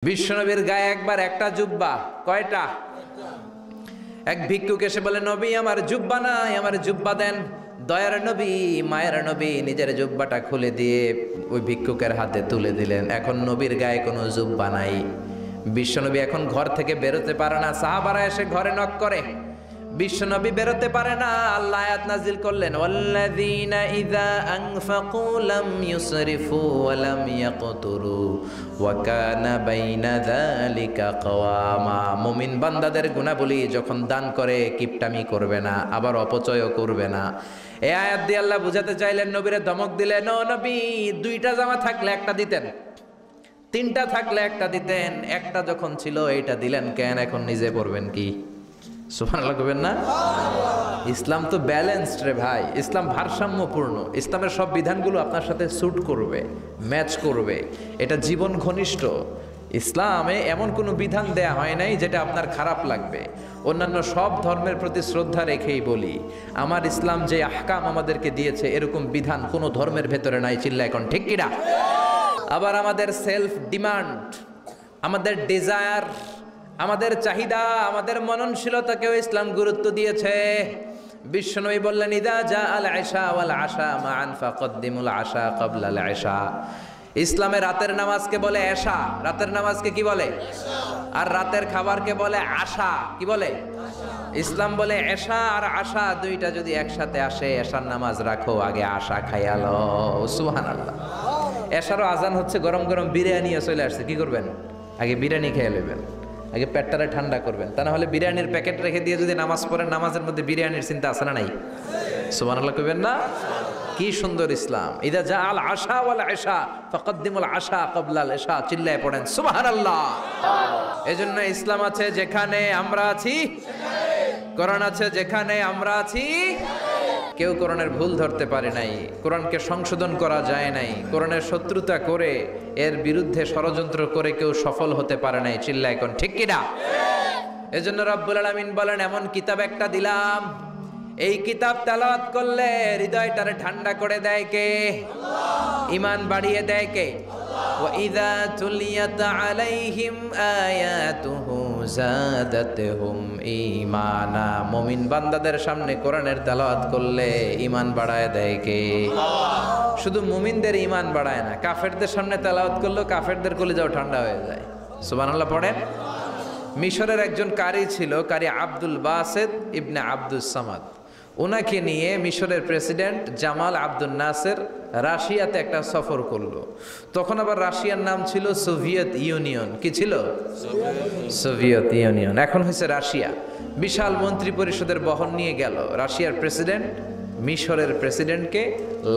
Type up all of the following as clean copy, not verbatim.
বিশ্বনবীর গায়ে একবার একটা জুব্বা, কয়টা? এক ভিক্ষুক এসে বলে, নবী আমার জুব্বা নাই, আমার জুব্বা দেন। দয়ার নবী, মায়ের নবী নিজের জুব্বাটা খুলে দিয়ে ওই ভিক্ষুকের হাতে তুলে দিলেন। এখন নবীর গায়ে কোনো জুব্বা নাই। বিশ্বনবী এখন ঘর থেকে বেরোতে পারে না। সাহাবারা এসে ঘরে নক করে, বিশ্বনবী বেরোতে পারে না। আল্লাহ আয়াত নাজিল করলেন, ওয়াল্লাযীনা ইযা আনফাকু লাম ইউসরিফু ওয়া লাম ইয়াকতুরু ওয়া কানা বাইনা যালিকা কওয়ামা। মুমিন বান্দাদের গুণাবলী যখন দান করে কিপটামি করবে না, আবার অপচয়ও করবে না। এই আয়াত দিয়ে আল্লাহ বুঝাতে চাইলেন, নবীরে ধমক দিলেন, ও নবী, দুইটা জামা থাকলে একটা দিতেন, তিনটা থাকলে একটা দিতেন, একটা যখন ছিল এইটা দিলেন কেন? এখন নিজে পড়বেন কি? সুবহানাল্লাহ কইবেন না? ইসলাম তো ব্যালেন্সড রে ভাই, ইসলাম ভারসাম্যপূর্ণ। ইসলামের সব বিধানগুলো আপনার সাথে স্যুট করবে, ম্যাচ করবে, এটা জীবন ঘনিষ্ঠ। ইসলামে এমন কোনো বিধান দেয়া হয় নাই যেটা আপনার খারাপ লাগবে। অন্যান্য সব ধর্মের প্রতি শ্রদ্ধা রেখেই বলি, আমার ইসলাম যে আহকাম আমাদেরকে দিয়েছে এরকম বিধান কোনো ধর্মের ভেতরে নাই। চিল্লা এখন ঠিক কিনা? আবার আমাদের সেলফ ডিমান্ড, আমাদের ডিজায়ার, আমাদের চাহিদা, আমাদের মননশীলতাকেও ইসলাম গুরুত্ব দিয়েছে। বিশ্বনবী বললেন, ইদা জা আল আশা ওয়াল আশা মান ফাকদ্দিমুল আশা ক্বাবলা আল আশা। ইসলামে রাতের নামাজকে বলে এশা, রাতের নামাজকে কি বলে? আর রাতের খাবারকে বলে আশা, কি বলে? ইসলাম বলে এশা আর আশা দুইটা যদি একসাথে আসে, এশার নামাজ রাখো, আগে আশা খাইয়া লও। সুবহানাল্লাহ। এশারও আজান হচ্ছে, গরম গরম বিরিয়ানিও চলে আসছে, কি করবেন? আগে বিরিয়ানি খেয়ে নেবেন, আগে পেটটারে ঠান্ডা করবেন। তা না হলে বিরিয়ানির প্যাকেট রেখে দিয়ে যদি নামাজ পড়েন, নামাজের মধ্যে বিরিয়ানির চিন্তা আছে না নাই? সুবহানাল্লাহ কইবেন না? কি সুন্দর ইসলাম। ইদা জা আল আশা ওয়াল আশা ফাকদ্দিমুল আশা ক্বাবলা আল আশা। চিল্লায়ে পড়েন সুবহানাল্লাহ। এজন্য ইসলাম আছে যেখানে আমরা আছি, কোরআন আছে যেখানে আমরা আছি। কেউ কোরআনের ভুল ধরতে পারে নাই, কোরআনকে সংশোধন করা যায় নাই, কোরআনের শত্রুতা করে এর বিরুদ্ধে ষড়যন্ত্র করে কেউ সফল হতে পারে নাই। চিল্লা এখন ঠিক কিনা? এজন্য রব্বুল আলামিন বলেন, এমন কিতাব একটা দিলাম, এই কিতাব তেলাওয়াত করলে হৃদয়টারে ঠান্ডা করে দেয় কে? ঈমান বাড়িয়ে দেয় কে? ওয়া ইযা তুলিয়াত আলাইহিম আয়াতুহু যাদাতহুম ঈমানা। মুমিন বান্দাদের সামনে কোরআনের তেলাওয়াত করলে ঈমান বাড়ায় দেয় কে? শুধু মুমিনদের ঈমান বাড়ায় না, কাফেরদের সামনে তেলাওয়াত করলেও কাফেরদের কলিজাও ঠান্ডা হয়ে যায়। সুবহানাল্লাহ পড়েন। মিশরের একজন কারি ছিল, কারি আব্দুল বাসেত ইবনে আব্দুস সামাদ। ওনাকে নিয়ে মিশরের প্রেসিডেন্ট জামাল আব্দুল নাসের রাশিয়াতে একটা সফর করলো। তখন আবার রাশিয়ার নাম ছিল সোভিয়েত ইউনিয়ন। কি ছিল? Soviet union. এখন হয়েছে রাশিয়া। বিশাল মন্ত্রী পরিষদের বহন নিয়ে গেল। রাশিয়ার প্রেসিডেন্ট মিশরের প্রেসিডেন্টকে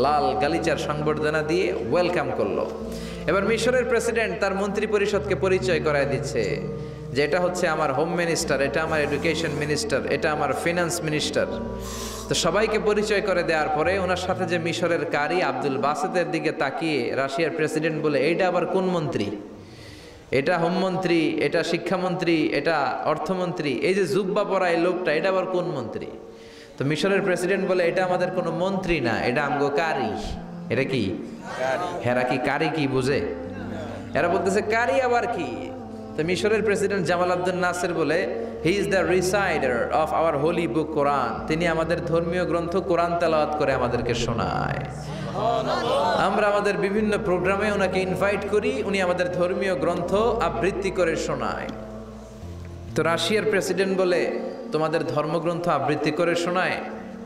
লাল গালিচার সংবর্ধনা দিয়ে ওয়েলকাম করলো। এবার মিশরের প্রেসিডেন্ট তার মন্ত্রী পরিষদকে পরিচয় করায় দিচ্ছে যে এটা হচ্ছে আমার হোম মিনিস্টার, এটা আমার এডুকেশন মিনিস্টার, এটা আমার ফিনান্স মিনিস্টার। তো সবাইকে পরিচয় করে দেওয়ার পরে ওনার সাথে যে মিশরের কারি আব্দুল বাসেতের দিকে তাকিয়ে রাশিয়ার প্রেসিডেন্ট বলে, এইটা আবার কোন মন্ত্রী? এটা হোমমন্ত্রী, এটা শিক্ষামন্ত্রী, এটা অর্থমন্ত্রী, এই যে জুব্বা পরা এই লোকটা, এটা আবার কোন মন্ত্রী? তো মিশরের প্রেসিডেন্ট বলে, এটা আমাদের কোনো মন্ত্রী না, এটা আমগো কারি। এটা কি? হেরা কি কারি কি বুঝে? এরা বলতেছে কারি আবার কি? তো মিশরের প্রেসিডেন্ট জামাল আব্দুল নাসের বলে, he is the reciter of our holy book Quran. তিনি আমাদের ধর্মীয় গ্রন্থ কোরআন তেলাওয়াত করে আমাদেরকে শোনায়। আমরা আমাদের বিভিন্ন প্রোগ্রামে ওনাকে ইনভাইট করি, উনি আমাদের ধর্মীয় গ্রন্থ আবৃত্তি করে শোনায়। তো রাশিয়ার প্রেসিডেন্ট বলে, তোমাদের ধর্মগ্রন্থ আবৃত্তি করে শোনায়?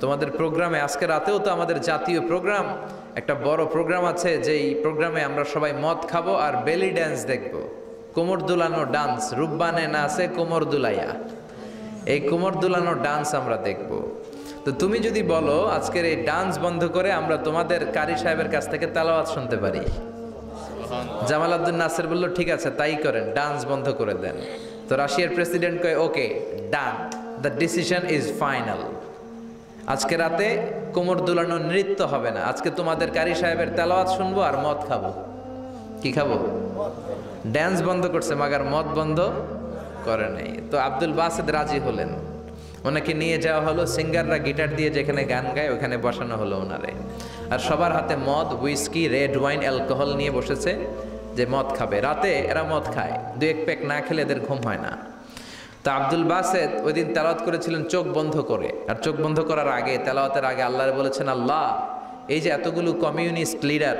তোমাদের প্রোগ্রামে আজকে রাতেও তো আমাদের জাতীয় প্রোগ্রাম, একটা বড় প্রোগ্রাম আছে, যেই প্রোগ্রামে আমরা সবাই মদ খাবো আর বেলি ড্যান্স দেখবো। কোমর দুলানো ডান্স, রূপবানে নাচে কোমর দুলাইয়া, এই কোমর দুলানো ডান্স আমরা দেখব। তো তুমি যদি বলো আজকের এই ডান্স বন্ধ করে আমরা তোমাদের কারি সাহেবের কাছ থেকে তেলাওয়াত শুনতে পারি। জামাল আব্দুল নাসের বলল, ঠিক আছে তাই করেন, ডান্স বন্ধ করে দেন। তো রাশিয়ার প্রেসিডেন্ট কয়, ওকে ডান, দ্য ডিসিশন ইজ ফাইনাল। আজকে রাতে কোমর দুলানো নৃত্য হবে না, আজকে তোমাদের কারি সাহেবের তেলাওয়াত শুনবো আর মদ খাবো। কি খাবো? ড্যান্স বন্ধ করছে, মাগার মদ বন্ধ করে নাই। তো আব্দুল বাসেদ রাজি হলেন, ওনাকে নিয়ে যাওয়া হলো। সিঙ্গাররা গিটার দিয়ে যেখানে গান গায় ওখানে বসানো হলো ওনারে। আর সবার হাতে মদ, হুইস্কি, রেড ওয়াইন, অ্যালকোহল নিয়ে বসেছে। যে মদ খাবে। রাতে এরা মদ খায়, 2-1 প্যাক না খেলে এদের ঘুম হয় না। তা আব্দুল বাসেত ওই দিন তেলাওয়াত করেছিলেন চোখ বন্ধ করে। আর চোখ বন্ধ করার আগে, তেলাওয়াতের আগে আল্লাহর বলেছেন, আল্লাহ এই যে এতগুলো কমিউনিস্ট লিডার,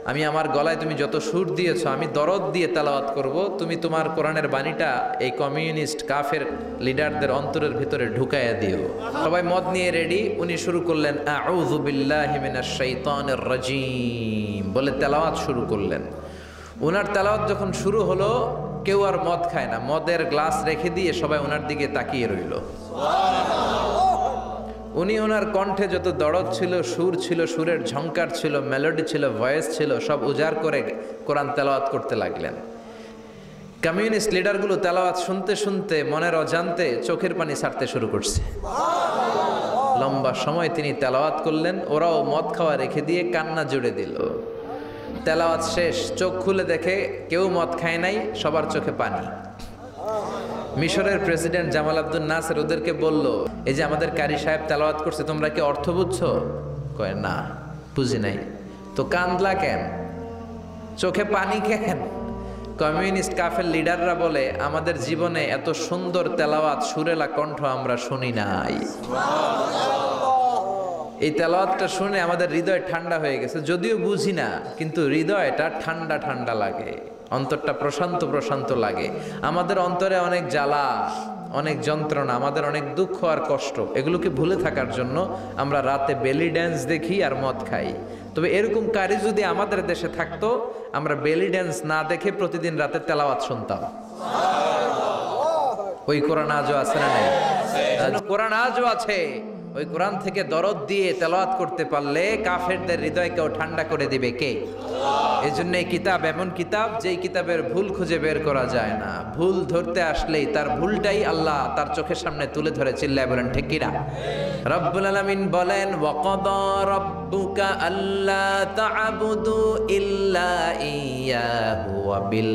আমি আমার গলায় তুমি যত সুর দিয়েছো, আমি দরদ দিয়ে তেলাওয়াত করব, তুমি তোমার কোরআনের বাণীটা এই কমিউনিস্ট কাফের লিডারদের অন্তরের ভিতরে ঢুকাইয়া দিও। সবাই মদ নিয়ে রেডি। উনি শুরু করলেন আউযু বিল্লাহি মিনাশ শাইতানির রাজিম বলে তেলাওয়াত শুরু করলেন। ওনার তেলাওয়াত যখন শুরু হলো, কেউ আর মদ খায় না, মদের গ্লাস রেখে দিয়ে সবাই ওনার দিকে তাকিয়ে রইল। উনি ওনার কণ্ঠে যত দরদ ছিল, সুর ছিল, সুরের ঝংকার ছিল, মেলোডি ছিল, ভয়েস ছিল, সব উজাড় করে কোরআন তেলাওয়াত করতে লাগলেন। কমিউনিস্ট লিডারগুলো তেলাওয়াত শুনতে শুনতে মনের অজান্তে চোখের পানি ছাড়তে শুরু করছে। লম্বা সময় তিনি তেলাওয়াত করলেন, ওরাও মদ খাওয়া রেখে দিয়ে কান্না জুড়ে দিল। তেলাওয়াত শেষ, চোখ খুলে দেখে কেউ মদ খায় নাই, সবার চোখে পানি। মিশরের প্রেসিডেন্ট জামাল আব্দুল নাসের ওদেরকে বলল, এই যে আমাদের কারি সাহেব তেলাওয়াত করছে, তোমরা কি অর্থ বুঝছো? কয় না, বুঝি নাই। তো কান্দলা কেন, চোখে পানি কেন? কমিউনিস্ট কাফের লিডাররা বলে, আমাদের জীবনে এত সুন্দর তেলাওয়াত, সুরেলা কণ্ঠ আমরা শুনি নাই। এই তেলাওয়াতটা শুনে আমাদের হৃদয় ঠান্ডা হয়ে গেছে। যদিও বুঝি না, কিন্তু হৃদয়টা ঠান্ডা ঠান্ডা লাগে, অন্তরটা প্রশান্ত প্রশান্ত লাগে। আমাদের অন্তরে অনেক জ্বালা, অনেক যন্ত্রণা, আমাদের অনেক দুঃখ আর কষ্ট, এগুলোকে ভুলে থাকার জন্য আমরা রাতে বেলি ড্যান্স দেখি আর মদ খাই। তবে এরকম কারি যদি আমাদের দেশে থাকতো, আমরা বেলি ড্যান্স না দেখে প্রতিদিন রাতে তেলাওয়াত শুনতাম। ওই কোরআন আজও আছে না নাই? কোরআন আজও আছে। ওই কোরআন থেকে দরদ দিয়ে তেলাওয়াত করতে পারলে কাফেরদের হৃদয়কেও ঠান্ডা করে দিবে কে? এই জন্য এই কিতাব এমন কিতাব, যেই কিতাবের ভুল খুঁজে বের করা যায় না। ভুল ধরতে আসলেই তার ভুলটাই আল্লাহ তার চোখের সামনে তুলে ধরে। চিল্লায় বলেন ঠিক কিনা? রব্বুল আলামিন বলেন, ওয়াকাদা রাব্বুকা আল্লা তা'বুদু ইল্লা ইয়্যাহু ওয়া বিল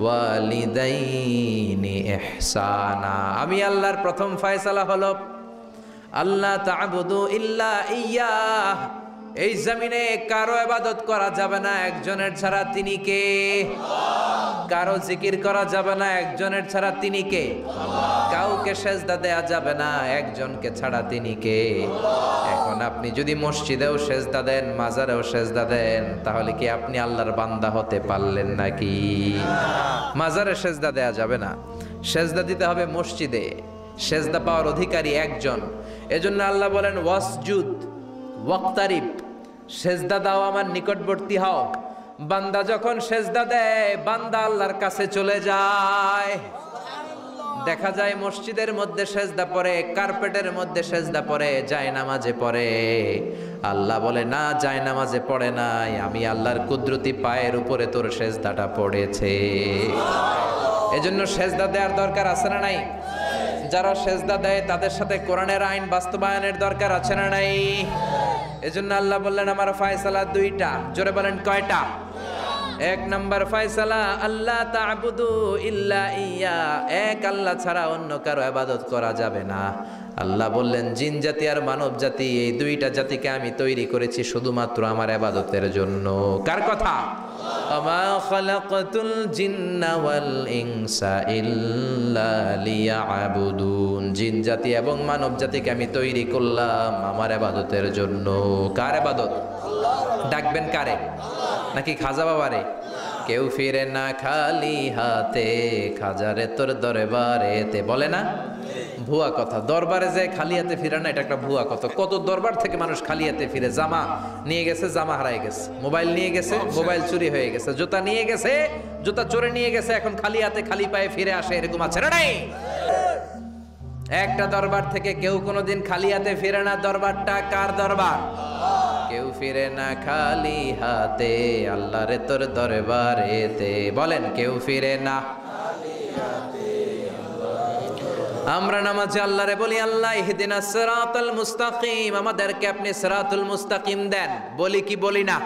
ওয়ালিদাইনি ইহসানা। আমি আল্লাহর প্রথম ফয়সালা হলো আল্লাহ তা'বুদু ইল্লা ইয়্যাহ। এই জমিনে কারো ইবাদত করা যাবে না একজনের ছাড়া, তিনি কে? কারো জিকির করা যাবে না একজনের ছাড়া, তিনি কে? কাউকে সেজদা দেয়া যাবে না একজনকে ছাড়া, তিনি কে? এখন আপনি যদি মসজিদেও সেজদা দেন, মাজারেও সেজদা দেন, তাহলে কি আপনি আল্লাহর বান্দা হতে পারলেন নাকি? মাজারে সেজদা দেয়া যাবে না, সেজদা দিতে হবে মসজিদে। সেজদা পাওয়ার অধিকারী একজন। এজন্য আল্লাহ বলেন, ওয়াসজুদ ওয়াক্তারিব, সেজদা দাও, আমার নিকটবর্তী হও। বান্দা যখন সেজদা দেয়, বান্দা আল্লাহর কাছে চলে যায়। দেখা যায় মসজিদের মধ্যে সেজদা পড়ে, কার্পেটের মধ্যে সেজদা পড়ে, জায়নামাজে পড়ে। আল্লাহ বলে, না, জায়নামাজে পড়ে নাই, আমি আল্লাহর কুদরতি পায়ের উপরে তোর সেজদাটা পড়েছে। এজন্য সেজদা দেওয়ার দরকার আছে না নাই? যারা সেজদা দেয় তাদের সাথে কোরআনের আইন বাস্তবায়নের দরকার আছে না নাই? এজন্য আল্লাহ বললেন, আমার ফয়সালা দুইটা। জোরে বলেন, কয়টা? 1 নম্বর ফয়সালা, আল্লাহ তা'বুদু ইল্লা ইয়্যা, এক আল্লাহ ছাড়া অন্য কারো ইবাদত করা যাবে না। আল্লাহ বললেন, জিন জাতি আর মানব জাতি, এই দুইটা জাতিকে আমি তৈরি করেছি শুধুমাত্র আমার ইবাদতের জন্য। কার কথা? ওমা খালাকাতুল জিন্না ওয়াল ইনসা ইল্লা লিয়াবুদুন। জিন জাতি এবং মানব জাতিকে আমি তৈরি করলাম আমার ইবাদতের জন্য। কার ইবাদত? ডাকবেন কারে? নাকি খাজা বাবারে? কেউ ফিরে না খালি হাতে, খাজারে তোর দরবারেতে, বলে না? ভুয়া কথা। দরবারে যে খালি হাতে ফিরে না, এটা একটা ভুয়া কথা। কত দরবার থেকে মানুষ খালি হাতে ফিরে। জামা নিয়ে গেছে, জামা হারায় গেছে। মোবাইল নিয়ে গেছে, মোবাইল চুরি হয়ে গেছে। জুতা নিয়ে গেছে, জুতা চোরে নিয়ে গেছে, এখন খালি হাতে খালি পায়ে ফিরে আসে। এরকম আছে না নাই? একটা দরবার থেকে কেউ কোনোদিন খালি হাতে ফিরে না। দরবারটা কার দরবার? কেউ ফিরে না খালি হাতে, আল্লাহরে তোর দরবারেতে। বলেন, কেউ ফিরে না। আমরা নামাজে আল্লাহরে বলি, আল্লাহ ইহদিনাস সিরাতাল মুস্তাকিম, আমাদেরকে আপনি সিরাতুল মুস্তাকিম দেন। বলি কি বলি না?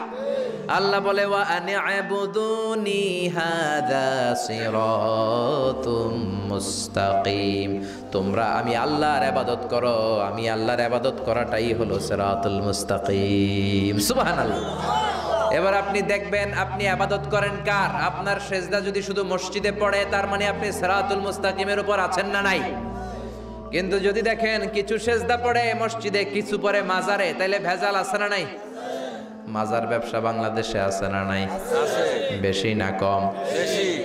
আল্লাহ বলে, ওয়া আনি'বুদুনি হাযা সিরাতুম মুস্তাকিম, তোমরা আমি আল্লাহর ইবাদত করো, আমি আল্লাহর ইবাদত করাটাই হলো সিরাতুল মুস্তাকিম। সুবহানাল্লাহ। এবার আপনি দেখবেন, আপনি আপনি ইবাদত করেন কার? আপনার সেজদা যদি শুধু মসজিদে পড়ে তার মানে আপনি সিরাতুল মুস্তাকিমের উপর আছেন না নাই? কিন্তু যদি দেখেন কিছু সেজদা পড়ে মসজিদে, কিছু পড়ে মাজারে, তাইলে ভেজাল আছে না নাই? মাজার ব্যবসা বাংলাদেশে আছে না নাই? বেশি না কম?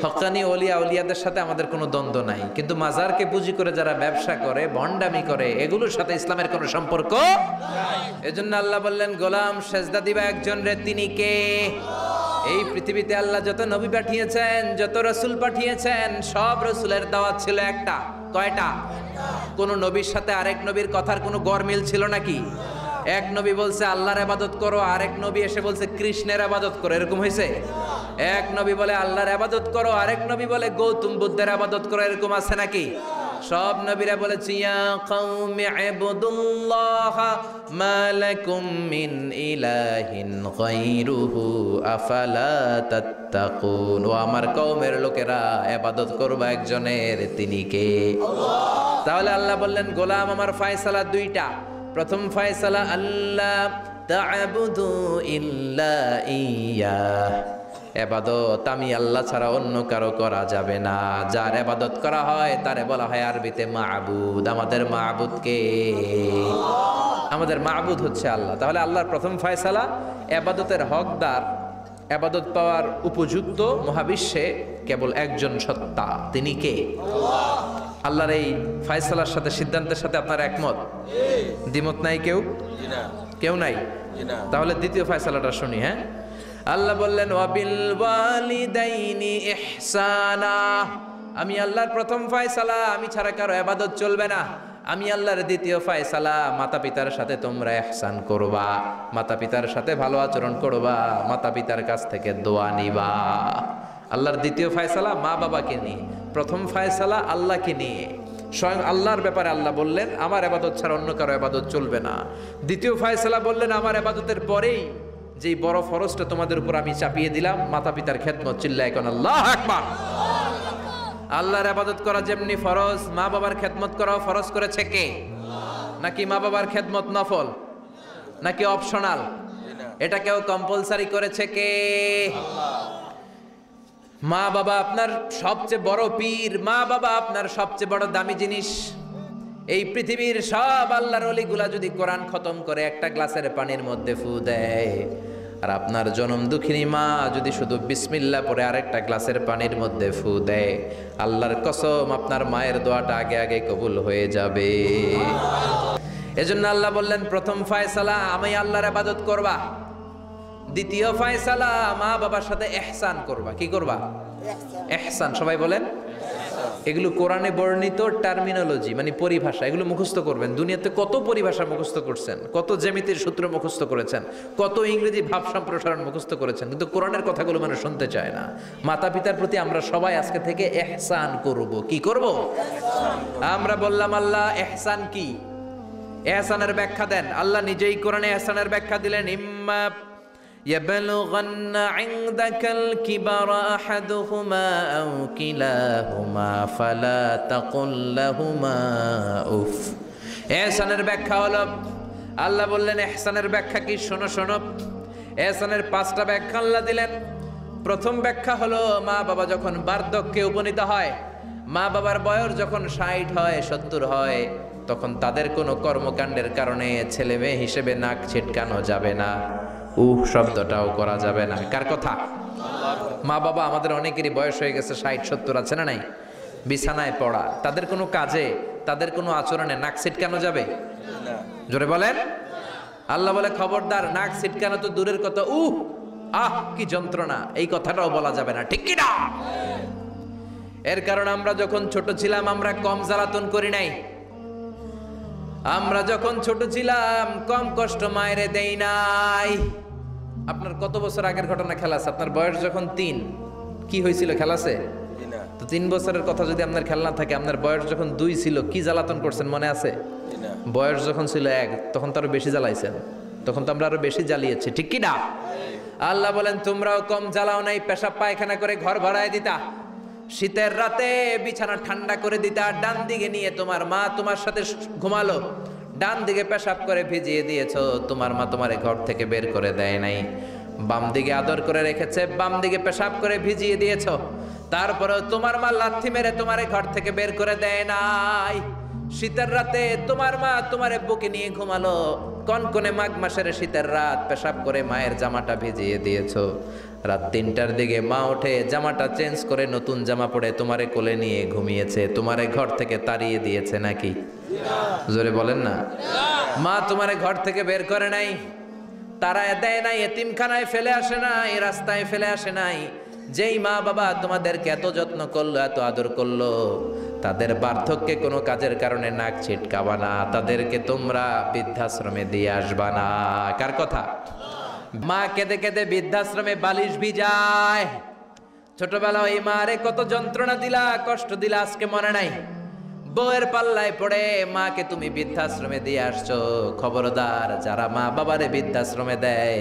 হক্কানি ওলিয়া ওলিয়াদের সাথে আমাদের কোনো দ্বন্দ্ব নাই, কিন্তু মাজারকে পুঁজি করে যারা ব্যবসা করে, ভণ্ডামি করে, এগুলোর সাথে ইসলামের কোনো সম্পর্ক নাই। এজন্য আল্লাহ বললেন, গোলাম সেজদা দিবা একজন রে, তিনি কে? এই পৃথিবীতে আল্লাহ যত নবী পাঠিয়েছেন, যত রাসূল পাঠিয়েছেন, সব রাসূলের দাওয়াত ছিল একটা। কয়টা? কোন নবীর সাথে আরেক নবীর কথার কোনো গরমিল ছিল নাকি? এক নবী বলছে আল্লাহর ইবাদত করো, আরেক নবী এসে বলছে কৃষ্ণের ইবাদত করো, এরকম হয়েছে? এক নবী বলে আল্লাহর ইবাদত করো, আরেক নবী বলে গৌতম বুদ্ধের ইবাদত করো, এরকম আছে নাকি? সব নবীরা বলেছে ইয়া কওমি ইবুদুল্লাহ মা লাকুম মিন ইলাহিন গায়রুহু আফালা তাত্তাকুন। ও আমার কওমের লোকেরা, ইবাদত করবা একজনের, তিনি কে? আল্লাহ। তাহলে আল্লাহ বললেন, গোলাম আমার ফয়সালা দুইটা। প্রথম ফয়সালা, আল্লাহ তা'বুদু ইল্লা ইয়্যাহ, ইবাদত আমি আল্লাহ ছাড়া অন্য কারো করা যাবে না। যার ইবাদত করা হয় তারে বলা হয় আরবিতে মাবুদ। আমাদের মাবুদ কে? আমাদের মাবুদ হচ্ছে আল্লাহ। তাহলে আল্লাহর প্রথম ফয়সালা, ইবাদতের হকদার, ইবাদত পাওয়ার উপযুক্ত মহাবিশ্বে কেবল একজন সত্তা, তিনি কে? আল্লাহর এই ফয়সালার সাথে, সিদ্ধান্তের সাথে আপনার একমত? দ্বিমত নাই কেউ? কেউ নাই? তাহলে দ্বিতীয় ফয়সালাটা শুনি। হ্যাঁ, আল্লাহ বললেন ওয়াবিল ওয়ালিদাইনি ইহসানা। আমি আল্লাহর প্রথম ফয়সালা, আমি ছাড়া কারো ইবাদত চলবে না। আমি আল্লাহর দ্বিতীয় ফয়সালা, মাতা পিতার সাথে তোমরা ইহসান করবা, মাতা পিতার সাথে ভালো আচরণ করবা, মাতা পিতার কাছ থেকে দোয়া নিবা। আল্লাহর দ্বিতীয় ফয়সালা মা বাবাকে নিয়ে, প্রথম ফয়সালা আল্লাহকে নিয়ে। স্বয়ং আল্লাহর ব্যাপারে আল্লাহ বললেন আমার ইবাদত ছাড়া অন্য কারো ইবাদত চলবে না। দ্বিতীয় ফয়সালা বললেন আমার ইবাদতের পরেই যেই বড় ফরজটা তোমাদের উপর আমি চাপিয়ে দিলাম, মাতা পিতার খেদমত। চিল্লায় কোন আল্লাহু আকবার। আল্লাহর ইবাদত করা যেমনি ফরজ, মা বাবার খেদমত করাও ফরজ করেছে কে? নাকি মা বাবার খেদমত নফল, নাকি অপশনাল? এটা কেউ কম্পালসারি করেছে কে? মা বাবা আপনার সবচেয়ে বড় পীর, মা বাবা আপনার সবচেয়ে বড় দামি জিনিস। এই পৃথিবীর সব আল্লাহর ওলিগুলা যদি কোরআন খতম করে একটা গ্লাসের পানির মধ্যে ফু দেয়, আর আপনার জনম দুঃখিনী মা যদি শুধু বিসমিল্লাহ পরে আরেকটা গ্লাসের পানির মধ্যে ফু দেয়, আল্লাহর কসম আপনার মায়ের দোয়াটা আগে আগে কবুল হয়ে যাবে। এজন্য আল্লাহ বললেন প্রথম ফয়সালা আমি আল্লাহর ইবাদত করবা, দ্বিতীয় ফয়সালা মা বাবার সাথে ইহসান করবা। কি করবা? ইহসান। সবাই বলেন। এগুলো কোরআনে বর্ণিত টার্মিনোলজি, মানে পরিভাষা, এগুলো মুখস্থ করবেন। দুনিয়াতে কত পরিভাষা মুখস্থ করছেন, কত জ্যামিতির সূত্র মুখস্থ করেছেন, কত ইংরেজি ভাব সম্প্রসারণ মুখস্থ করেছেন, কিন্তু কোরআনের কথাগুলো মানুষ শুনতে চায় না। মাতা পিতার প্রতি আমরা সবাই আজকে থেকে ইহসান করব। কি করব? আমরা বললাম আল্লাহ ইহসান কি? ইহসানের ব্যাখ্যা দেন। আল্লাহ নিজেই কোরআনে ইহসানের ব্যাখ্যা দিলেন, ইম্মা يبلغن عندك الكبر أحدهما أو كلاهما فلا تقل لهما أف। ইহসানের ব্যাখ্যা হলো, আল্লাহ বললেন ইহসানের ব্যাখ্যা কি? শোনো শোনো। ইহসানের 5টা ব্যাখ্যা আল্লাহ দিলেন। প্রথম ব্যাখ্যা হলো মা বাবা যখন বার্ধক্যে উপনীত হয়, মা বাবার বয়স যখন 60 হয় 70 হয়, তখন তাদের কোনো কর্মকাণ্ডের কারণে ছেলে মেয়ে হিসেবে নাক ছিটকানো যাবে না, শব্দটাও করা যাবে না। কার কথা? মা বাবা আমাদের অনেকেরই বয়স হয়ে গেছে 60-70, আছে না নাই? বিছানায় পড়া, তাদের কোনো কাজে, তাদের কোনো আচরণে নাক ছিটকানো যাবে? জোরে বলেন। আল্লাহ বলে খবরদার, নাক ছিটকানো তো দূরের কথা, কি যন্ত্রণা, এই কথাটাও বলা যাবে না। ঠিক কি না? এর কারণ আমরা যখন ছোট ছিলাম আমরা কম জ্বালাতন করি নাই। আমরা যখন ছোট ছিলাম কম কষ্ট মায়েরে দেই নাই। আপনার কত বছর আগের ঘটনা খেলা আছে? আপনার বয়স যখন 3, কি হয়েছিল? খেলা আছে তো? 3 বছরের কথা যদি আপনার খেলা না থাকে, আপনার বয়স যখন 2 ছিল কি জ্বালাতন করছেন মনে আছে? বয়স যখন ছিল 1 তখন তো আরো বেশি জ্বালাইছেন, তখন তো আমরা আরো বেশি জ্বালিয়েছি। ঠিক কি না? আল্লাহ বলেন তোমরাও কম জ্বালাও নাই, পেশাব পায়খানা করে ঘর ভরায় দিতা, শীতের রাতে বিছানা ঠান্ডা করে দিতা, ডান দিকে নিয়ে তোমার মা তোমার সাথে ঘুমালো, ডান দিকে পেশাব করে ভিজিয়ে দিয়েছো, তোমার মা তোমারে ঘর থেকে বের করে দেয় নাই। বাম দিকে আদর করে রেখেছে, বাম দিকে পেশাব করে ভিজিয়ে দিয়েছো, তারপরেও তোমার মা লাথি মেরে তোমারে ঘর থেকে বের করে দেয় নাই। শীতের রাতে তোমার মা তোমারে বুকে নিয়ে ঘুমালো, কনকনে মাঘ মাসের শীতের রাত, পেশাব করে মায়ের জামাটা ভিজিয়ে দিয়েছো। রাত ৩টার দিকে মা ওঠে জামাটা চেঞ্জ করে নতুন জামা পরে তোমারে কোলে নিয়ে ঘুমিয়েছে, তোমারে ঘর থেকে তাড়িয়ে দিয়েছে নাকি? জোরে বলেন না। মা তোমারে ঘর থেকে বের করে নাই, তাড়ায় দেয় নাই, এতিমখানায় ফেলে আসে নাই, রাস্তায় ফেলে আসে নাই। যেই মা বাবা তোমাদেরকে এত যত্ন করলো, এত আদর করলো, তাদের বার্ধক্যে কোনো কাজের কারণে নাক ছিটকাবা না, তাদেরকে তোমরা বৃদ্ধাশ্রমে দিয়ে আসবা না। কার কথা? মা কেঁদে কেঁদে বৃদ্ধাশ্রমে বালিশ ভিজায়। ছোটবেলা ওই মারে কত যন্ত্রণা দিলা, কষ্ট দিলা, আজকে মনে নাই? বউয়ের পাল্লায় পড়ে মাকে তুমি বৃদ্ধাশ্রমে দিয়ে আসছো। খবরদার, যারা মা বাবারে বৃদ্ধাশ্রমে দেয়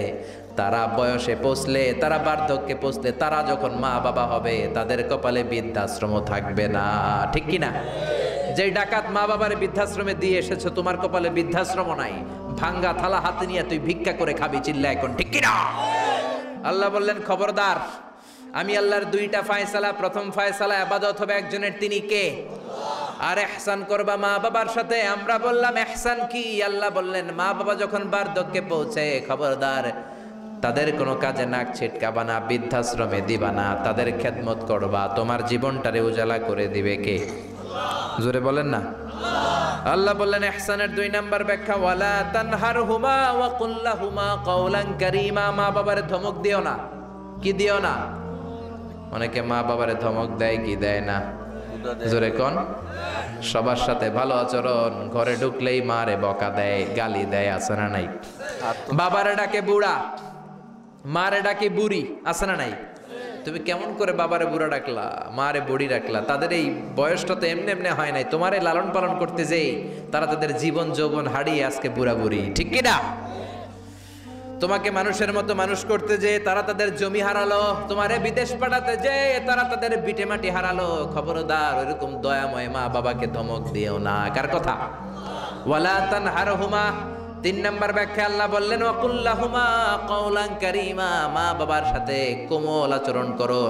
তারা বয়সে পৌঁছলে, তারা বার্ধক্যে পৌঁছলে, তারা যখন মা বাবা হবে তাদের কপালে বৃদ্ধাশ্রম থাকবে না। ঠিক কিনা? যেই ডাকাত মা বাবারে বৃদ্ধাশ্রমে দিয়ে এসেছো, তোমার কপালে বৃদ্ধাশ্রম নাই। ভাঙ্গা থালা হাতে নিয়ে তুই ভিক্ষা করে খাবি, চিল্লা এখন, ঠিক কিনা? আল্লাহ বললেন খবরদার, আমি আল্লাহর দুইটা ফায়সালা, প্রথম ফায়সালা ইবাদত হবে একজনের, তিনি কে? আর ইহসান করবা মা বাবার সাথে। আমরা বললাম ইহসান কি? আল্লাহ বললেন মা বাবা যখন বার্ধক্যে পৌঁছে, খবরদার তাদের কোনো কাজে নাক ছিটকাবা না, বৃদ্ধাশ্রমে দিবা না, তাদের খেদমত করবা। তোমার জীবনটারে উজালা করে দিবে কে? জোরে বলেন না। আল্লাহ বললেন ইহসানের ২ নাম্বার ব্যাখ্যা, ওয়ালা তানহারহুমা ওয়া কুল লাহুমা কাওলান কারীমা। মা বাবারে ধমক দিও না। কি দিও না? অনেকে মা বাবারে ধমক দেয়, কি দেয় না? জোরে কোন? সবার সাথে ভালো আচরণ, ঘরে ঢুকলেই মারে বকা দেয়, গালি দেয়, আছে না নাই? বাবারে ডাকে বুড়া, মারে ডাকে বুড়ি, আছে না নাই? তুমি কেমন করে বাবারে বুড়া ডাকলা, মারে বুড়ি ডাকলা? তাদের এই বয়সটা তো এমনি এমনি হয় নাই। তোমারে লালন পালন করতে যেই তারা তাদের জীবন যৌবন হারিয়ে আজকে বুড়া বুড়ি, ঠিক কিনা? তোমাকে মানুষের মতো মানুষ করতে যে তারা তাদের জমি হারালো, তোমারে বিদেশ পাঠাতে যে তারা তাদের বিটে মাটি হারালো। খবরদার, ওইরকম দয়াময় মা বাবাকে ধমক দিও না। কার কথা? ওয়ালা তানহারহুমা। ৩ নাম্বার ব্যাখ্যা আল্লাহ বললেন ওয়া কুল লাহুমা কাওলান কারীমা। মা বাবার সাথে কোমল আচরণ করো,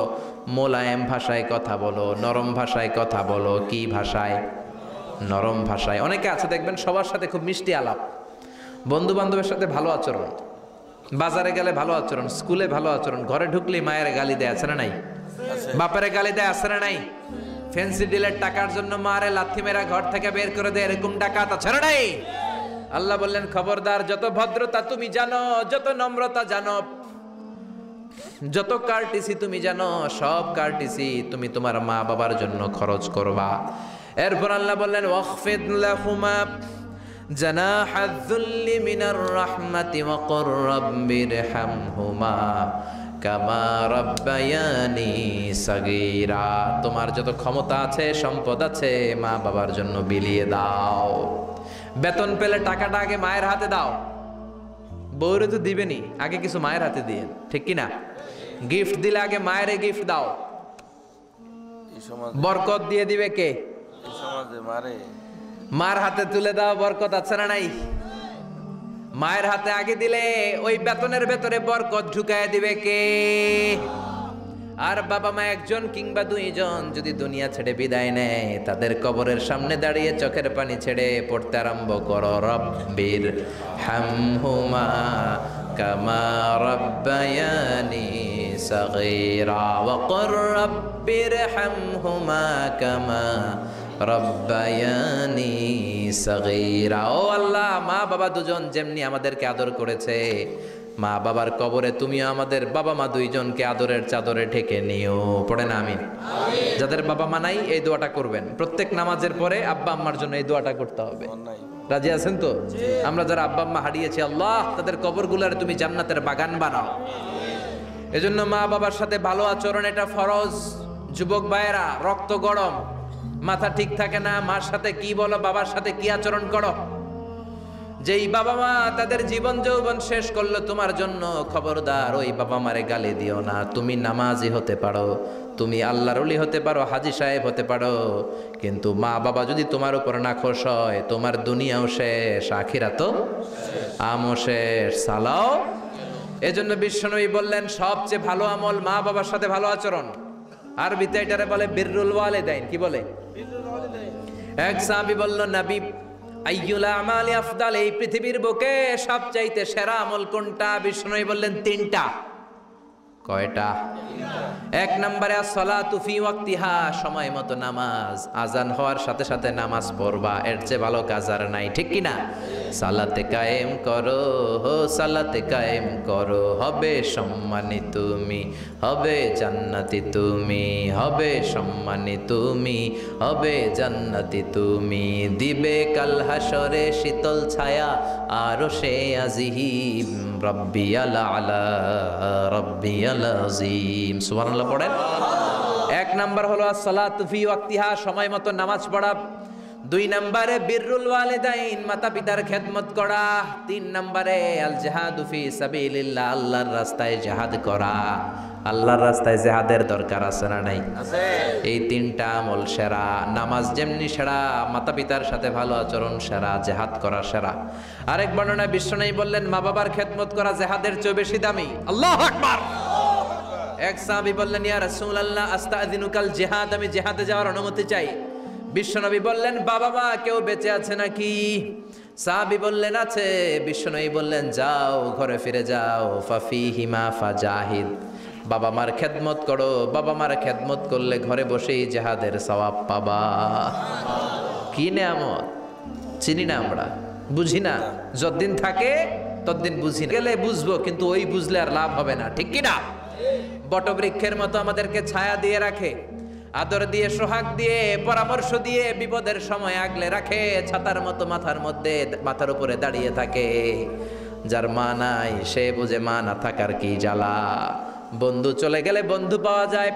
মোলায়েম ভাষায় কথা বলো, নরম ভাষায় কথা বলো। কি ভাষায়? নরম ভাষায়। অনেকে আছে দেখবেন সবার সাথে খুব মিষ্টি আলাপ, বন্ধু বান্ধবের সাথে ভালো আচরণ, বাজারে গেলে ভালো আচরণ, স্কুলে ভালো আচরণ, ঘরে ঢুকলেই মায়ের গালি দেয়, আছে না নাই? বাপের গালি দেয়, আছে না নাই? ফ্যান্সি ডিলের টাকার জন্য মারে লাথি মেরা ঘর থেকে বের করে দেয়, এরকম ডাকাত আছে না নাই? আল্লাহ বললেন খবরদার, যত ভদ্রতা তুমি জানো, যত নম্রতা জানো, যত কার্টিসি তুমি জানো, সব কার্টিসি তুমি তোমার মা বাবার জন্য খরচ করবা। এরপর আল্লাহ বললেন ওয়াখফিদ লাহুমা জানাহায যুল্লি মিনার রাহমাতি ওয়া কুর রাব্বিরহামহুমা কামা রাব্বায়ানি সাগীরা। তোমার যত ক্ষমতা আছে, সম্পদ আছে, মা বাবার জন্য বিলিয়ে দাও। বেতন পেলে টাকাটা আগে মায়ের হাতে দাও। বউরে তো দিবেনি, আগে কিছু মায়ের হাতে দিয়ে, ঠিক কিনা? গিফট দিলে আগে মায়ের গিফট দাও। বরকত দিয়ে দিবে কে? মার হাতে তুলে দাও, বরকত আছে না নাই? মায়ের হাতে আগে দিলে ওই বেতনের ভেতরে বরকত ঢুকায় দিবে কে? আর বাবা মা একজন কিংবা 2 জন যদি দুনিয়া ছেড়ে বিদায় নেয়, তাদের কবরের সামনে দাঁড়িয়ে চোখের পানি ছেড়ে পড়তে আরম্ভ করো রব্বির হামহুমা কামা রাব্বায়ানি সাগীরা ওয়া কুর রাব্বির হামহুমা কামা রব্বায়ানি সাগীরা। ও আল্লাহ, মা বাবা দুজন যেমনি আমাদেরকে আদর করেছে, মা বাবার কবরে তুমিও আমাদের বাবা মা 2 জনকে আদরের চাদরে ঢেকে নিও। পড়ে না আমিন। যাদের বাবা মা নাই এই দোয়াটা করবেন, প্রত্যেক নামাজের পরে আব্বা আম্মার জন্য এই দোয়াটা করতে হবে। রাজি আছেন তো? আমরা যারা আব্বা আম্মা হারিয়েছি, আল্লাহ তাদের কবরগুলোর তুমি জান্নাতের বাগান বানাও। এজন্য মা বাবার সাথে ভালো আচরণ এটা ফরজ। যুবক ভাইয়েরা, রক্ত গরম, মাথা ঠিক থাকে না, মার সাথে কি বলো, বাবার সাথে কি আচরণ করো। যেই বাবা মা তাদের জীবন যৌবন শেষ করলো তোমার জন্য, খবরদার ওই বাবা মারে গালি দিও না। তুমি নামাজি হতে পারো, তুমি আল্লাহর ওলি হতে পারো, হাজী সাহেব হতে পারো, কিন্তু মা বাবা যদি তোমার উপর নাখোশ হয়, তোমার দুনিয়াও শেষ, আখিরাতও আমও শেষ। সালাও এজন্য বিশ্বনবী বললেন সবচেয়ে ভালো আমল মা বাবার সাথে ভালো আচরণ। আরবিতে এটারে বলে বিররুল ওয়ালিদাইন। কি বলে? এক সাহাবী বলল, নবী আইয়ুল আমালি আফদাল, এই পৃথিবীর বুকে সবচাইতে সেরা আমল কোনটা? বিশ্বনবী বললেন তিনটা। কয়টা? এক নম্বরে আসসালাতু ফি ওয়াক্তিহা, সময় মতো নামাজ, আজান হওয়ার সাথে সাথে নামাজ পড়বা, এর চেয়ে ভালো কাজ আর নাই, ঠিক কি না? সালাতে কায়েম করো, সালাতে কায়েম করো, হবে সম্মানী তুমি, হবে জান্নাতি তুমি, হবে সম্মানী তুমি, হবে জান্নাতি তুমি, দিবে কাল হাসরে শীতল ছায়া আরশে আজিম, রব্বিয়াল আলা রব্বিয়াল আযীম। সুবহানাল্লাহ পড়েন। এক নাম্বার হলো আসসালাতু ফি ওয়াক্তিহা, সময় মতো নামাজ পড়া। দুই নম্বরে বিররুল ওয়ালিদাইন, মাতা পিতার খেদমত করা। তিন নম্বরে আল জিহাদু ফি সাবিলিল্লাহ, আল্লাহর রাস্তায় জিহাদ করা। আল্লাহর রাস্তায় জিহাদের দরকার আছে না নাই? আছে। এই তিনটা আমল সেরা। নামাজ যেমনি সেরা, মাতা পিতার সাথে ভালো আচরণ সেরা, জিহাদ করা সেরা। আরেক বর্ণনায় বিশ্বনবী বললেন মা বাবার খেদমত করা জিহাদের চেয়ে বেশি দামি। আল্লাহু আকবার। এক সাহাবী বললেন, ইয়া রাসূলুল্লাহ আস্তাযিনুকাল জিহাদ, আমি জিহাদে যাওয়ার অনুমতি চাই। বিশ্বনবী বললেন, বাবা মা কেউ বেঁচে আছে নাকি? সাহাবী বললেন, আছে। বিশ্বনবী বললেন, যাও ঘরে ফিরে যাও, ফাফিহিমা ফাজাহিদ, বাবা মার খেদমত করো। বাবা মার খেদমত করলে ঘরে বসেই জিহাদের সওয়াব পাবা। কি নেয়ামত! চিনি না আমরা, বুঝি না। যতদিন থাকে ততদিন বুঝি গেলে বুঝবো, কিন্তু ওই বুঝলে আর লাভ হবে না, ঠিক কি না? বটবৃক্ষের মতো আমাদেরকে ছায়া দিয়ে রাখে, আদর দিয়ে, সোহাগ দিয়ে, পরামর্শ দিয়ে, বিপদের সময় আগলে রাখে, ছাতার মতো মাথার মধ্যে, মাথার উপরে দাঁড়িয়ে থাকে। যার মা নাই সে বুঝে মা না থাকার কি জ্বালা। বন্ধু চলে গেলে বন্ধু পাওয়া যায়,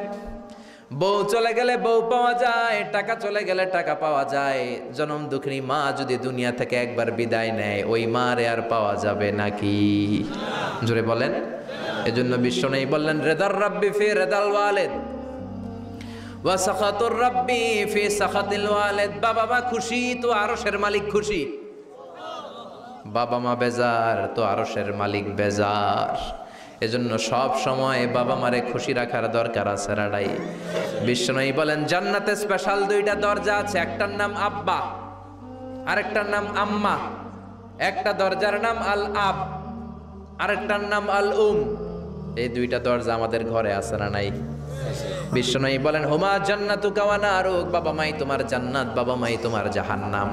বউ চলে গেলে বউ পাওয়া যায়, টাকা চলে গেলে টাকা পাওয়া যায়। জনম দুঃখিনী মা যদি দুনিয়া থেকে একবার বিদায় নেয়, ওই মারে আর পাওয়া যাবে নাকি? জোরে বলেন। এজন্য বিশ্বনবী বললেন, রেদার রাব্বি ফি রেদাল ওয়ালিদ ওয়া সাখাতুর রাব্বি ফি সাখাতিল ওয়ালিদ। বাবা মা খুশি তো আরশের মালিক খুশি, বাবা মা বেজার তো আরশের মালিক বেজার। এজন্য সব সময় বাবা মারে খুশি রাখার দরকার আছে রাডাই। বিশ্বনবী বলেন, জান্নাতে স্পেশাল দুইটা দরজা আছে, একটার নাম আব্বা, আরেকটার নাম আম্মা। একটা দরজার নাম আল আব, আরেকটার নাম আল উম। এই দুইটা দরজা আমাদের ঘরে আছে না নাই? বিশ্বনবী বলেন, হুমা জান্নাতুকা ওয়া নারুক, বাবা মাই তোমার জান্নাত, বাবা মাই তোমার জাহান্নাম।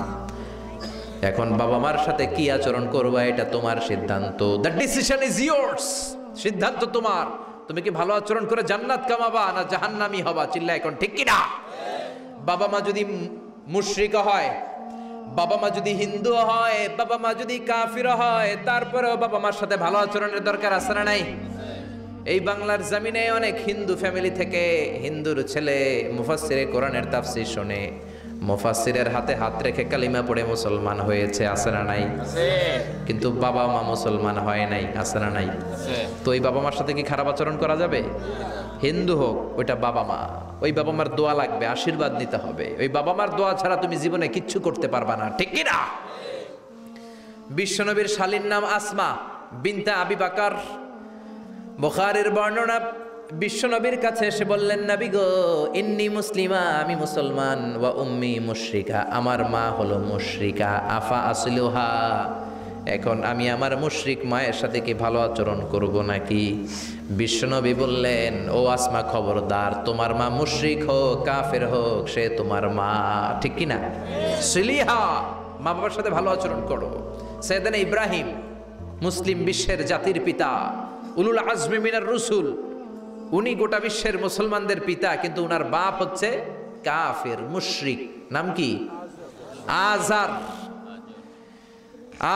এখন বাবা মার সাথে কি আচরণ করবা এটা তোমার সিদ্ধান্ত। দ্য ডিসিশন ইজ ইয়ার্স, সিদ্ধান্ত তোমার। তুমি কি ভালো আচরণ করে জান্নাত কামাবা না জাহান্নামী হবা? চিল্লা এখন, ঠিক কি না? বাবা মা যদি মুশরিক হয়, বাবা মা যদি হিন্দু হয়, বাবা মা যদি কাফির হয়, তারপরেও বাবা মার সাথে ভালো আচরণের দরকার আছে না নাই? এই বাংলার জমিনে অনেক হিন্দু ফ্যামিলি থেকে হিন্দুর ছেলে মুফাসসিরে কোরআনের তাফসীর শুনে, মুফাসসিরের হাতে হাত রেখে কালিমা পড়ে মুসলমান হয়েছে, আছে না নাই? কিন্তু বাবা মা মুসলমান হয় নাই, আছে না নাই? তো ওই বাবা মার সাথে কি খারাপ আচরণ করা যাবে? হিন্দু হোক, ওইটা বাবা মা, ওই বাবা মার দোয়া লাগবে, আশীর্বাদ নিতে হবে। ওই বাবা মার দোয়া ছাড়া তুমি জীবনে কিচ্ছু করতে পারবা না, ঠিক কি না? বিশ্বনবীর শালীর নাম আসমা বিনতে আবি বকর। বুখারীর বর্ণনা, বিশ্বনবীর কাছে এসে বললেন, নবী গো, ইন্নী মুসলিমা, আমি মুসলমান, ওয়া উম্মি মুশরিকা, আমার মা হলো মুশরিকা, আফা আসলুহা, এখন আমি আমার মুশরিক মায়ের সাথে কি ভালো আচরণ করব নাকি? বিশ্বনবী বললেন, ও আসমা খবরদার, তোমার মা মুশরিক হোক কাফের হোক, সে তোমার মা, ঠিক কি না? সিলিহা, মা বাবার সাথে ভালো আচরণ করো। সাইয়েদনা ইব্রাহিম, মুসলিম বিশ্বের জাতির পিতা, উলুল আজমি মিনার রসুল, উনি গোটা বিশ্বের মুসলমানদের পিতা, কিন্তু উনার বাপ হচ্ছে কাফের মুশরিক। নাম কি? আজার।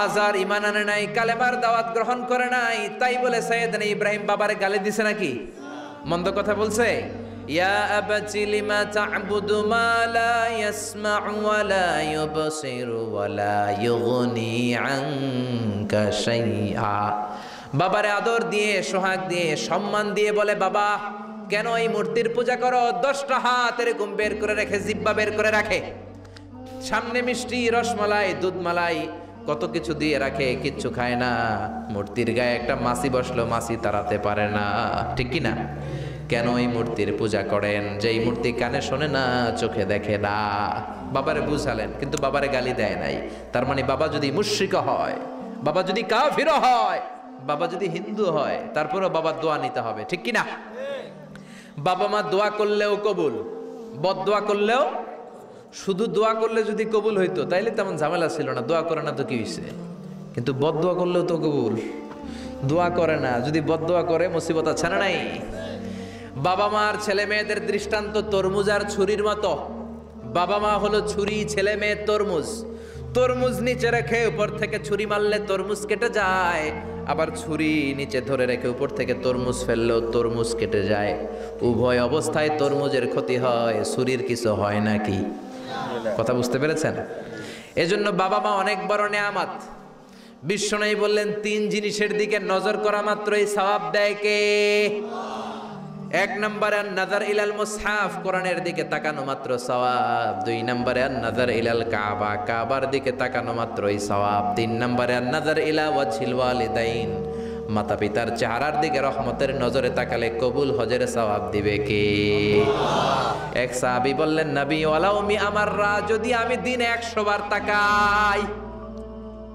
আজার ইমান আনে নাই, কালেমার দাওয়াত গ্রহণ করে নাই, তাই বলে সাইয়েদনা ইব্রাহিম বাবারে গালি দিছে নাকি? মন্দ কথা বলছে? ইয়া আবাতি লিমা তা'বুদু মা লা ইয়াসমা'ু ওয়া লা ইউবসিরু ওয়া লা ইউগনি আনকা শাইআ। বাবারে আদর দিয়ে, সোহাগ দিয়ে, সম্মান দিয়ে বলে, বাবা কেন এই মূর্তির পূজা করো? 10টা হাত এরকম বের করে রেখে, জিব্বা বের করে রাখে, সামনে মিষ্টি, রসমালাই, দুধমালাই, কত কিছু দিয়ে রাখে, কিচ্ছু খায় না। মূর্তির গায়ে একটা মাছি বসলো, মাছি তাড়াতে পারে না, ঠিক কি না? কেন এই মূর্তির পূজা করেন? যেই মূর্তি কানে শোনে না, চোখে দেখে না। বাবারে বুঝালেন, কিন্তু বাবারে গালি দেয় নাই। তার মানে বাবা যদি মুশরিক হয়, বাবা যদি কাফির হয়, বাবা যদি হিন্দু হয়, তারপরেও বাবার দোয়া নিতে হবে, ঠিক কি না? বাবা মা দোয়া করলেও কবুল, বদদোয়া করলেও। শুধু দোয়া করলে যদি কবুল হইতো তাইলে তেমন ঝামেলা ছিল না, দোয়া করে না তো কি হইছে? কিন্তু বদদোয়া করলেও তো কবুল। দোয়া করে না, যদি বদদোয়া করে মুসিবত আছে না নাই? বাবা মার ছেলে মেয়েদের দৃষ্টান্ত তরমুজ আর ছুরির মতো। বাবা মা হলো ছুরি, ছেলে মেয়ে তরমুজ। তরমুজ নিচে রেখে উপর থেকে ছুরি মারলে তরমুজ কেটে যায়, আবার ছুরি নিচে ধরে রেখে উপর থেকে তরমুজ ফেললেও তরমুজ কেটে যায়। উভয় অবস্থায় তরমুজের ক্ষতি হয়, ছুরির কিছু হয় নাকি? কথা বুঝতে পেরেছেন? এজন্য বাবা মা অনেক বড় নেয়ামত। বিশ্বনবী বললেন, 3 জিনিসের দিকে নজর করা মাত্রই সওয়াব দেয় কে? 1 নম্বরে নাজার ইলাল মুসহাফ, কোরআনের দিকে তাকানো মাত্র সওয়াব। 2 নম্বরে নাজার ইলাল কাবা, কাবার দিকে তাকানো মাত্রই সওয়াব। 3 নম্বরে নাজার ইলা ওয়াজহিল ওয়ালিদাইন, মাতা পিতার চেহারার দিকে রহমতের নজরে তাকালে কবুল হজের সওয়াব দিবে কে? এক সাহাবী বললেন, নবী ওয়ালাউ মি আমাররা, যদি আমি দিনে 100 বার তাকাই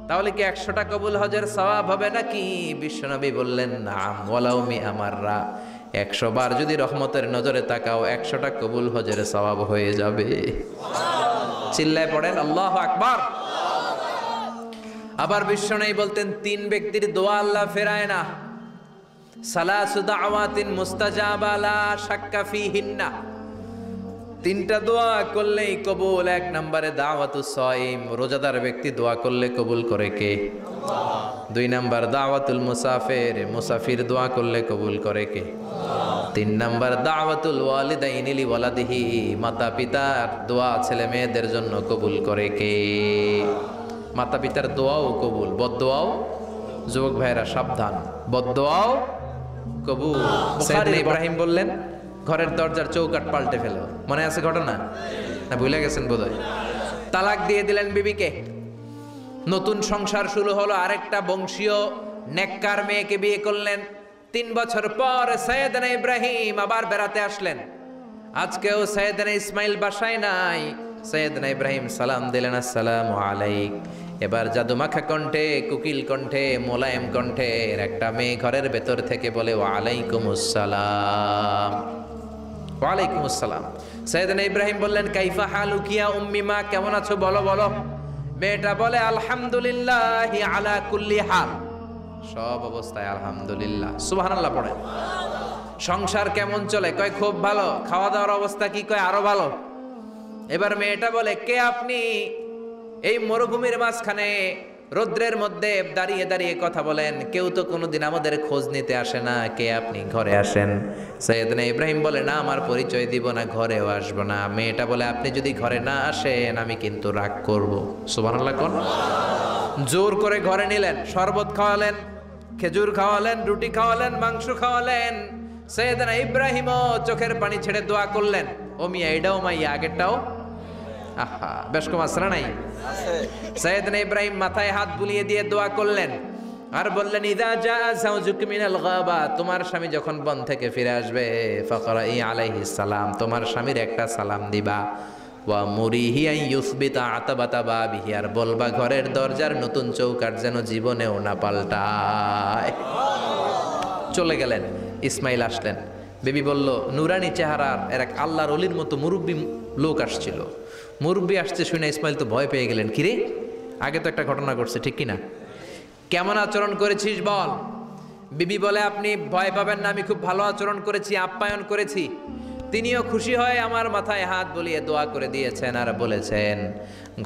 তাহলে কি 100টা কবুল হজের সওয়াব হবে নাকি? বিশ্বনবী বললেন, নাম ওয়ালাউ মি আমাররা, 100 বার যদি রহমতের নজরে তাকাও 100টা কবুল হজের সওয়াব হয়ে যাবে। চিল্লায় পড়েন আল্লাহু আকবার। আবার বিশ্বনবী বলতেন, 3 ব্যক্তির দোয়া আল্লাহ ফেরায় না। সালাসু দাওয়াতিন মুস্তাজাবা লা শাক্কা ফিহিন্না, 3টা দোয়া করলেই কবুল। 1 নম্বরে দাওয়াতুস সাইম, রোজাদার ব্যক্তি দোয়া করলে কবুল করে কে? 2 নম্বর দাওয়াতুল মুসাফির, মুসাফির দোয়া করলে কবুল করে কে? 3 নম্বর দাওয়াতুল ওয়ালিদাইনি লি ওয়ালাদিহি, মাতা পিতার দোয়া ছেলে মেয়েদের জন্য কবুল করে কে? মাতা পিতার দোয়াও কবুল, বদদোয়াও। যুবক ভাইরা সাবধান, বদদোয়াও কবুল। সাইয়েদনা ইব্রাহিম বললেন, ঘরের দরজার চৌকাঠ পাল্টে ফেলো। মনে আছে ঘটনা? না ভুলে গেছেন বোধহয়? তালাক দিয়ে দিলেন বিবিকে। নতুন সংসার শুরু হলো, আরেকটা বংশীয় নেককার মেয়েকে বিয়ে করলেন। 3 বছর পর সাইয়েদনা ইব্রাহিম আবার বেড়াতে আসলেন। আজকেও সাইয়েদনা ইসমাইল বাসায় নাই। সাইয়েদনা ইব্রাহিম সালাম দিলেন, আসসালামু আলাইক। এবার জাদুমাখা কণ্ঠে, কুকিল কণ্ঠে, মোলায়েম কণ্ঠে একটা মেয়ে ঘরের ভেতর থেকে বলে, ওয়ালাইকুমুস সালাম। ওয়ালাইকুমুস সালাম। সাইয়েদনা ইব্রাহিম বললেন, কাইফা হালুকি ইয়া উম্মি, মা কেমন আছো বলো বলো। মেয়েটা বলে, আলহামদুলিল্লাহি আলা কুল্লি হাল, সব অবস্থায় আলহামদুলিল্লাহ। সুবহানাল্লাহ পড়ে। সংসার কেমন চলে? কয় খুব ভালো। খাওয়া দাওয়ার অবস্থা কি? কয় আরো ভালো। এবার মেয়েটা বলে, কে আপনি? এই মরুভূমির মাঝখানে রৌদ্রের মধ্যে দাঁড়িয়ে দাঁড়িয়ে কথা বলেন, কেউ তো কোনোদিন আমাদের খোঁজ নিতে আসে না, কে আপনি? ঘরে আসেন। সাইয়েদনা ইব্রাহিম বলে, না আমার পরিচয় দিব না, ঘরেও আসবো না। মেয়েটা বলে, আপনি যদি ঘরে না আসেন আমি কিন্তু রাগ করব। সুবহানাল্লাহ কোন। জোর করে ঘরে নিলেন, শরবত খাওয়ালেন, খেজুর খাওয়ালেন, রুটি খাওয়ালেন, মাংস খাওয়ালেন। সাইয়েদনা ইব্রাহিমও চোখের পানি ছেড়ে দোয়া করলেন, ও মিয়া এটাও মাইয়া আগেরটাও। আহা, বেশ কম আসরা নাই? সাইয়েদনা ইব্রাহিম মাথায় হাত বুলিয়ে দিয়ে দোয়া করলেন আর বললেন, ইযা জাআ যাওজুক মিনাল গাবা, তোমার স্বামী যখন বন থেকে ফিরে আসবে, ফাকরাই আলাইহিস সালাম, তোমার স্বামীর একটা সালাম দিবা। ওয়া মুরিহি আন ইউসবিতা আতাবাতা বাবিহি, আর বলবা ঘরের দরজার নতুন চৌকাঠ যেন জীবনেও না পাল্টায়। চলে গেলেন। ইসমাইল আসলেন। বেবি বলল, নুরানি চেহারার এক আল্লাহর ওলির মতো মুরব্বী লোক আসছিল। মুরব্বী আসছে শুনে ইসমাইল তো ভয় পেয়ে গেলেন। কিরে, আগে তো একটা ঘটনা ঘটছে, ঠিক কিনা? কেমন আচরণ করেছিস বল। বিবি বলে, আপনি ভয় পাবেন না, আমি খুব ভালো আচরণ করেছি, আপ্যায়ন করেছি। তিনিও খুশি হয়ে আমার মাথায় হাত বুলিয়ে দোয়া করে দিয়েছেন আর বলেছেন,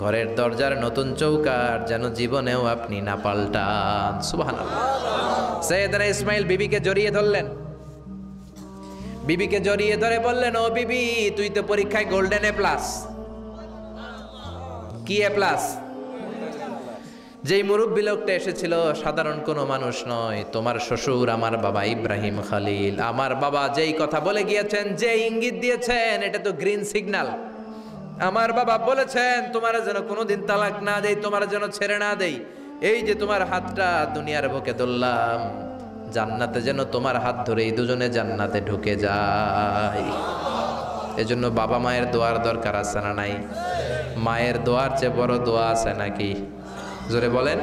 ঘরের দরজার নতুন চৌকাঠ যেন জীবনেও আপনি না পাল্টান। সুবহানাল্লাহ। সাইয়েদনা ইসমাইল বিবিকে জড়িয়ে ধরলেন। বিবিকে জড়িয়ে ধরে বললেন, ও বিবি, তুই তো পরীক্ষায় গোল্ডেন এ প্লাস। কি এ প্লাস? যেই মুরব্বী লোকটা এসেছিল সাধারণ কোনো মানুষ নয়, তোমার শ্বশুর আমার বাবা ইব্রাহিম খালিল। আমার বাবা যেই কথা বলে গিয়েছেন, যে ইঙ্গিত দিয়েছেন, এটা তো গ্রিন সিগন্যাল। আমার বাবা বলেছেন তোমার যেন কোনোদিন তালাক না দেই, তোমার যেন ছেড়ে না দেই। এই যে তোমার হাতটা দুনিয়ার বুকে ধরলাম, জান্নাতে যেন তোমার হাত ধরে এই দুজনে জান্নাতে ঢুকে যায়। এজন্য বাবা মায়ের দোয়ার দরকার আছে না নাই? মায়ের দোয়ার চেয়ে বড় দোয়া আছে নাকি? জোরে বলেন।